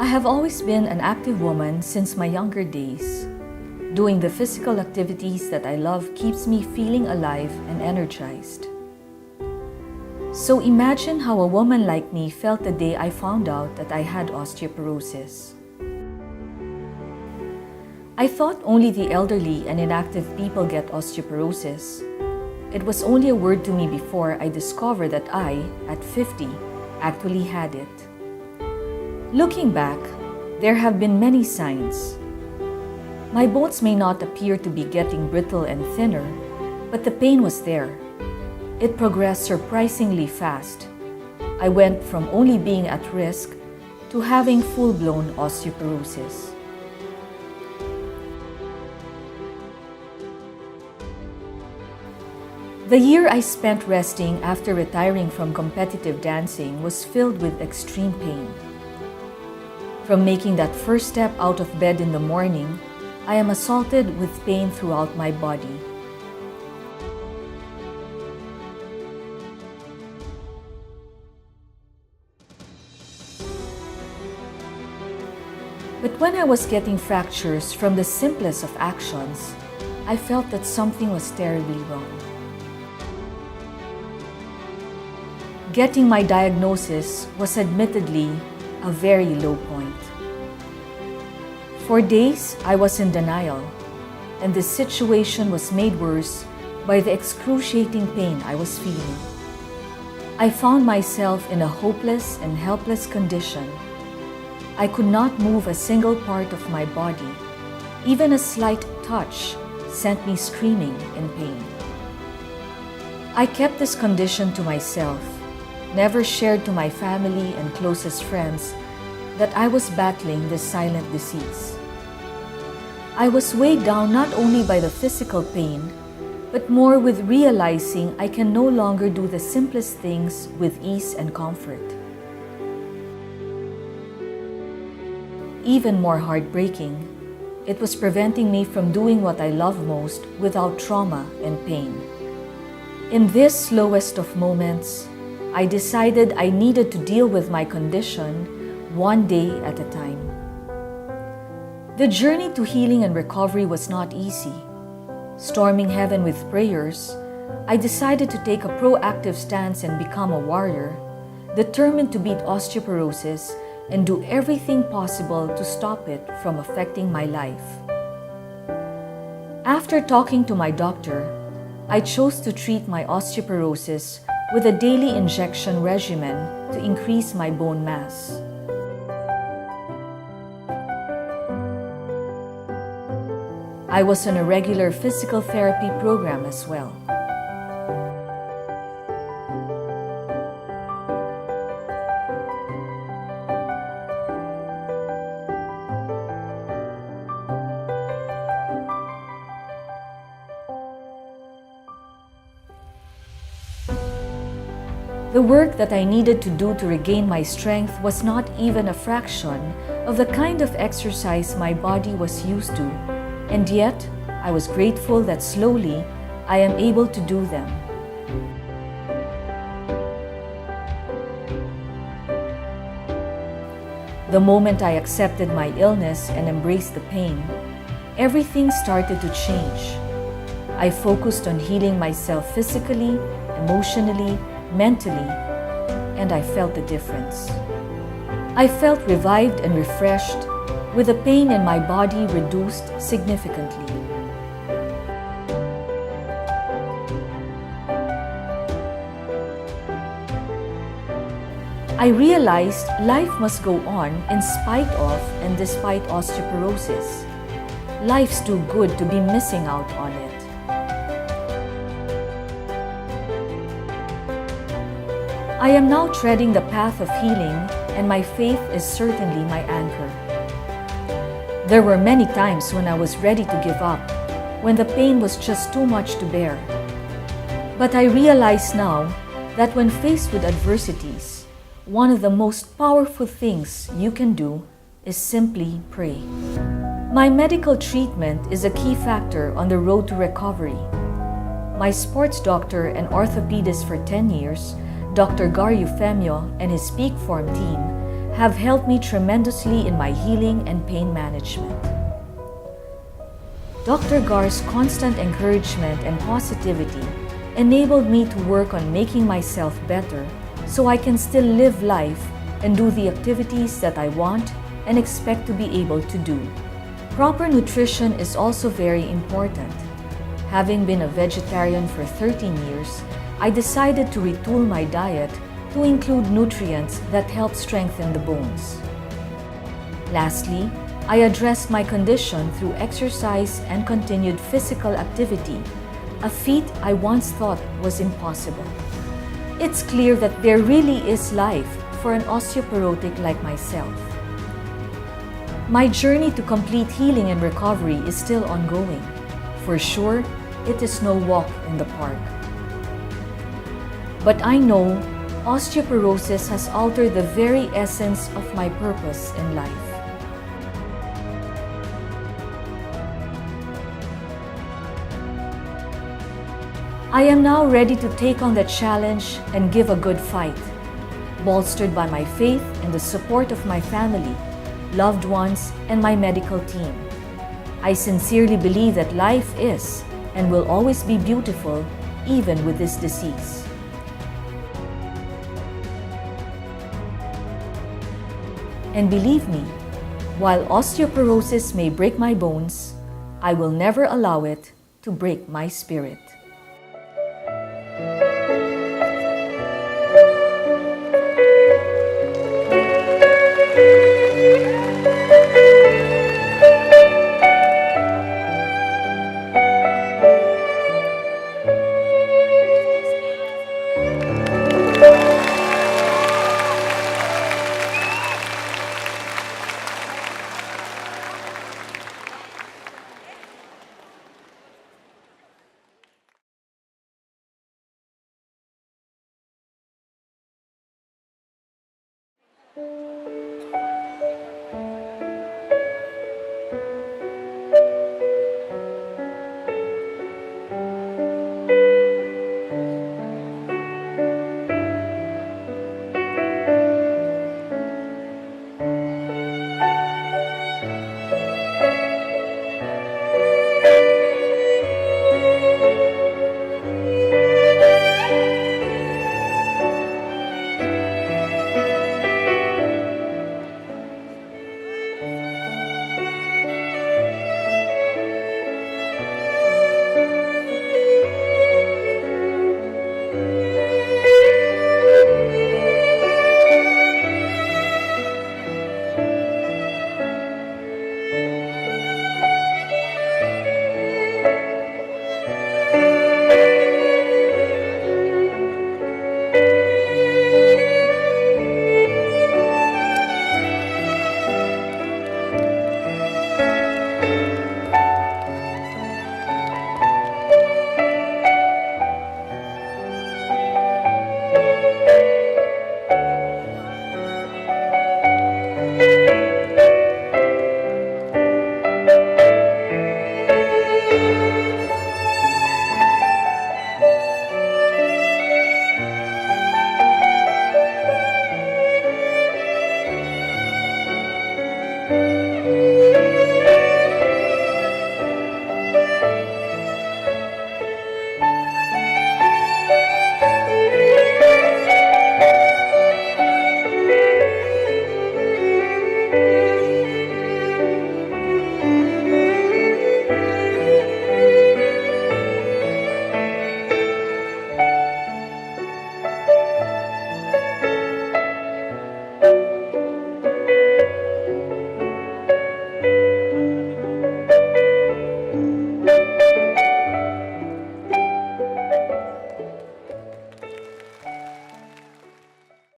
I have always been an active woman since my younger days. Doing the physical activities that I love keeps me feeling alive and energized. So imagine how a woman like me felt the day I found out that I had osteoporosis. I thought only the elderly and inactive people get osteoporosis. It was only a word to me before I discovered that I, at 50, actually had it. Looking back, there have been many signs. My bones may not appear to be getting brittle and thinner, but the pain was there. It progressed surprisingly fast. I went from only being at risk to having full-blown osteoporosis. The year I spent resting after retiring from competitive dancing was filled with extreme pain. From making that first step out of bed in the morning, I am assaulted with pain throughout my body. But when I was getting fractures from the simplest of actions, I felt that something was terribly wrong. Getting my diagnosis was admittedly a very low point. For days, I was in denial, and the situation was made worse by the excruciating pain I was feeling. I found myself in a hopeless and helpless condition. I could not move a single part of my body. Even a slight touch sent me screaming in pain. I kept this condition to myself, never shared to my family and closest friends that I was battling this silent disease. I was weighed down not only by the physical pain, but more with realizing I can no longer do the simplest things with ease and comfort. Even more heartbreaking, it was preventing me from doing what I love most without trauma and pain. In this lowest of moments, I decided I needed to deal with my condition one day at a time. The journey to healing and recovery was not easy. Storming heaven with prayers, I decided to take a proactive stance and become a warrior, determined to beat osteoporosis and do everything possible to stop it from affecting my life. After talking to my doctor, I chose to treat my osteoporosis with a daily injection regimen to increase my bone mass. I was on a regular physical therapy program as well. The work that I needed to do to regain my strength was not even a fraction of the kind of exercise my body was used to, and yet I was grateful that slowly I am able to do them. The moment I accepted my illness and embraced the pain, everything started to change. I focused on healing myself physically, emotionally, mentally, and I felt the difference. I felt revived and refreshed, with the pain in my body reduced significantly. I realized life must go on in spite of and despite osteoporosis. Life's too good to be missing out on it. I am now treading the path of healing, and my faith is certainly my anchor. There were many times when I was ready to give up, when the pain was just too much to bear. But I realize now that when faced with adversities, one of the most powerful things you can do is simply pray. My medical treatment is a key factor on the road to recovery. My sports doctor and orthopedist for 10 years, Dr. Gar Eufemio and his Peak Form team have helped me tremendously in my healing and pain management. Dr. Gar's constant encouragement and positivity enabled me to work on making myself better so I can still live life and do the activities that I want and expect to be able to do. Proper nutrition is also very important. Having been a vegetarian for 13 years, I decided to retool my diet to include nutrients that help strengthen the bones. Lastly, I addressed my condition through exercise and continued physical activity, a feat I once thought was impossible. It's clear that there really is life for an osteoporotic like myself. My journey to complete healing and recovery is still ongoing. For sure, it is no walk in the park. But I know osteoporosis has altered the very essence of my purpose in life. I am now ready to take on the challenge and give a good fight, bolstered by my faith and the support of my family, loved ones, and my medical team. I sincerely believe that life is and will always be beautiful, even with this disease. And believe me, while osteoporosis may break my bones, I will never allow it to break my spirit.